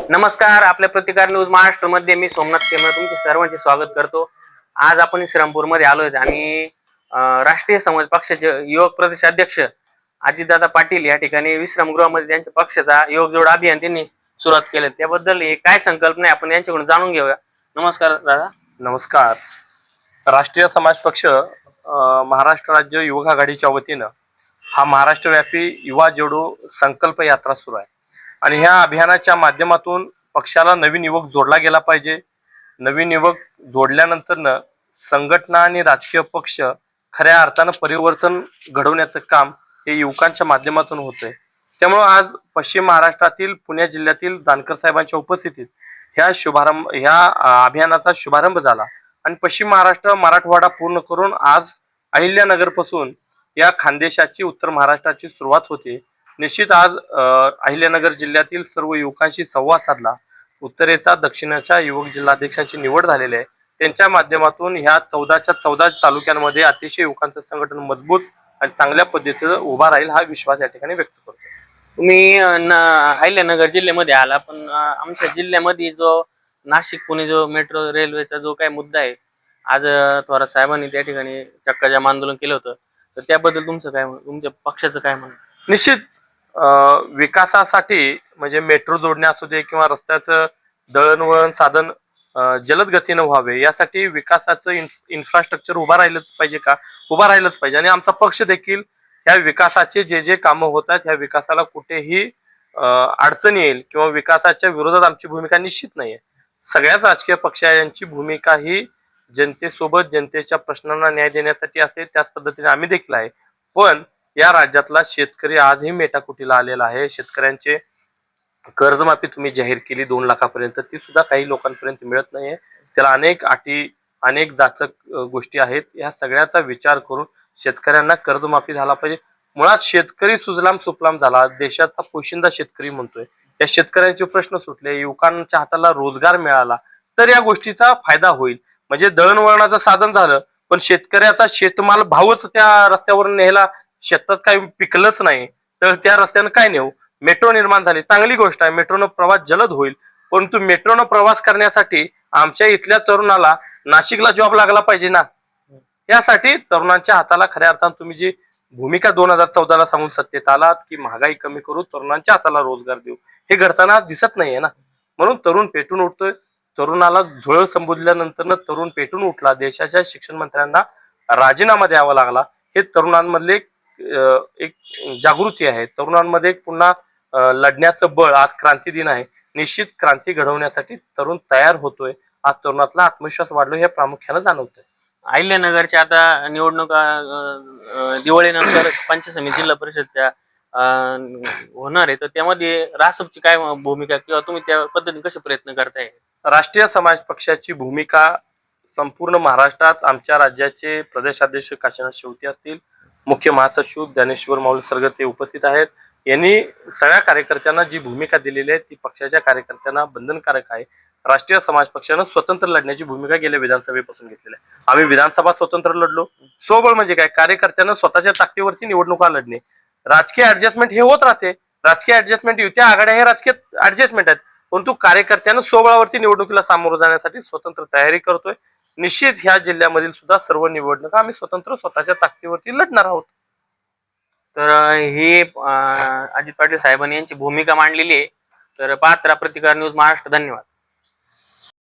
नमस्कार, आपल्या प्रतिकार न्यूज महाराष्ट्र मध्ये मी सोमनाथ केमर तुमचे सर्वांचे स्वागत करतो। आज आपण श्रीरामपूर मध्ये आलोय आणि राष्ट्रीय समाज पक्षाचे युवक प्रदेश अध्यक्ष अजितदादा पाटील या ठिकाणी विश्रामगृहामध्ये त्यांच्या पक्षाचा युवक जोड अभियान त्यांनी सुरुवात केले। त्याबद्दल काय संकल्पना आहे आपण यांच्याकडून जाणून घेऊया। नमस्कार दादा। नमस्कार। राष्ट्रीय समाज पक्ष महाराष्ट्र राज्य युवक आघाडीच्या वतीनं हा महाराष्ट्रव्यापी युवा जोडो संकल्प यात्रा सुरू आहे आणि ह्या अभियानाच्या माध्यमातून पक्षाला नवीन युवक जोडला गेला पाहिजे। नवीन युवक जोडल्यानंतर संघटना आणि राजकीय पक्ष खऱ्या अर्थानं परिवर्तन घडवण्याचं काम हे युवकांच्या माध्यमातून होतंय। त्यामुळे आज पश्चिम महाराष्ट्रातील पुणे जिल्ह्यातील जानकर साहेबांच्या उपस्थितीत ह्या अभियानाचा शुभारंभ झाला आणि पश्चिम महाराष्ट्र मराठवाडा पूर्ण करून आज अहिल्यानगर पासून या खानदेशाची उत्तर महाराष्ट्राची सुरुवात होते। निश्चित आज अहिल्यानगर जिल्ह्यातील सर्व युवकांशी संवाद साधला। उत्तरेचा दक्षिणेच्या युवक जिल्हाध्यक्षांची निवड झालेली आहे। त्यांच्या माध्यमातून ह्या 14च्या 14 तालुक्यांमध्ये अतिशय युवकांचं संघटन मजबूत आणि चांगल्या पद्धतीने उभा राहील हा विश्वास या ठिकाणी व्यक्त करतो। तुम्ही अहिल्यानगर जिल्ह्यामध्ये आला, पण आमच्या जिल्ह्यामध्ये जो नाशिक पुणे जो मेट्रो रेल्वेचा जो काही मुद्दा आहे, आज थोरात साहेबांनी त्या ठिकाणी चक्काजाम आंदोलन केलं होतं, तर त्याबद्दल तुमचं काय, तुमच्या पक्षाचं काय म्हणणं? निश्चित विकासासाठी म्हणजे मेट्रो जोडणे असू दे किंवा रस्त्याचं दळणवळण साधन जलद गतीनं व्हावे यासाठी विकासाचं इन्फ्रास्ट्रक्चर उभा राहिलंच पाहिजे आणि आमचा पक्ष देखील ह्या विकासाचे जे कामं होतात ह्या विकासाला कुठेही अडचण येईल किंवा विकासाच्या विरोधात आमची भूमिका निश्चित नाहीये। सगळ्याच राजकीय पक्षांची भूमिका ही जनतेसोबत जनतेच्या प्रश्नांना न्याय देण्यासाठी असते, त्याच पद्धतीने आम्ही देखील आहे। पण या राज्यातला शेतकरी आजही मेटाकुटीला आलेला आहे। शेतकऱ्यांचे कर्जमाफी तुम्ही जाहीर केली 2 लाखापर्यंत, ती सुद्धा काही लोकांपर्यंत मिळत नाहीये। त्याला अनेक अटी अनेक जाचक गोष्टी आहेत। या सगळ्याचा विचार करून शेतकऱ्यांना कर्जमाफी झाला पाहिजे। मुळात शेतकरी सुजलाम सुफलाम झाला, देशाचा पोशिंदा शेतकरी म्हणतोय, त्या शेतकऱ्यांचे प्रश्न सुटले, युवकांच्या हाताला रोजगार मिळाला तर या गोष्टीचा फायदा होईल। म्हणजे दळणवळणाचं साधन झालं, पण शेतकऱ्याचा शेतमाल भावच त्या रस्त्यावर न्यायला, शेतात काही पिकलंच नाही तर त्या रस्त्यानं काय नेऊ? मेट्रो निर्माण झाली, चांगली गोष्ट आहे, मेट्रोनं प्रवास जलद होईल, परंतु मेट्रोनं प्रवास करण्यासाठी आमच्या इथल्या तरुणाला नाशिकला जॉब लागला पाहिजे ना। यासाठी तरुणांच्या हाताला खऱ्या अर्थानं तुम्ही जी भूमिका 2014ला सांगून सत्तेत आलात की महागाई कमी करू, तरुणांच्या हाताला रोजगार देऊ, हे घडताना दिसत नाहीये ना। म्हणून तरुण पेटून उठतोय। तरुणाला झुळळ संबोधल्यानंतर तरुण पेटून उठला। देशाच्या शिक्षण मंत्र्यांना राजीनामा द्यावा लागला। हे तरुणांमधले एक जागृती आहे, तरुणांमध्ये पुन्हा लढण्याचं बळ। आज क्रांती दिन आहे, निश्चित क्रांती घडवण्यासाठी तरुण तयार होतोय। आज तरुणातला आत्मविश्वास वाढलो हे प्रामुख्याने जाणवतंय। अहिल्यानगरच्या आता निवडणुका दिवाळीनंतर पंचायत समिती जिल्हा परिषदच्या होणार आहे, तर त्यामध्ये रासपची काय भूमिका किंवा तुम्ही त्या पद्धतीने कसे प्रयत्न करताय? राष्ट्रीय समाज पक्षाची भूमिका संपूर्ण महाराष्ट्रात आमच्या राज्याचे प्रदेशाध्यक्ष काशीनाथ शेवते असतील, मुख्य महासचिव ज्ञानेश्वर माऊली सरगते उपस्थित आहेत। यांनी सगळ्या कार्यकर्त्यांना जी भूमिका दिलेली आहे ती पक्षाच्या कार्यकर्त्यांना बंधनकारक आहे। राष्ट्रीय समाज पक्षानं स्वतंत्र लढण्याची भूमिका गेल्या विधानसभेपासून घेतलेली आहे। आम्ही विधानसभा स्वतंत्र लढलो। स्वबळ म्हणजे काय? कार्यकर्त्यांना स्वतःच्या ताकदीवरती निवडणुका लढणे। राजकीय ऍडजस्टमेंट हे होत राहते, राजकीय ऍडजस्टमेंट युत्या आघाड्या हे राजकीय ऍडजस्टमेंट आहेत, परंतु कार्यकर्त्यांना स्वबळावरती निवडणुकीला सामोरं जाण्यासाठी स्वतंत्र तयारी करतोय। निश्चित ह्या जिल्ह्यामधील सुद्धा सर्व निवडणुका आम्ही स्वतंत्र स्वतःच्या ताकदीवरती लढणार आहोत। तर ही अजित पाटील साहेबांनी यांची भूमिका मांडलेली आहे। तर पाहत राहा प्रतिकार न्यूज महाराष्ट्र। धन्यवाद।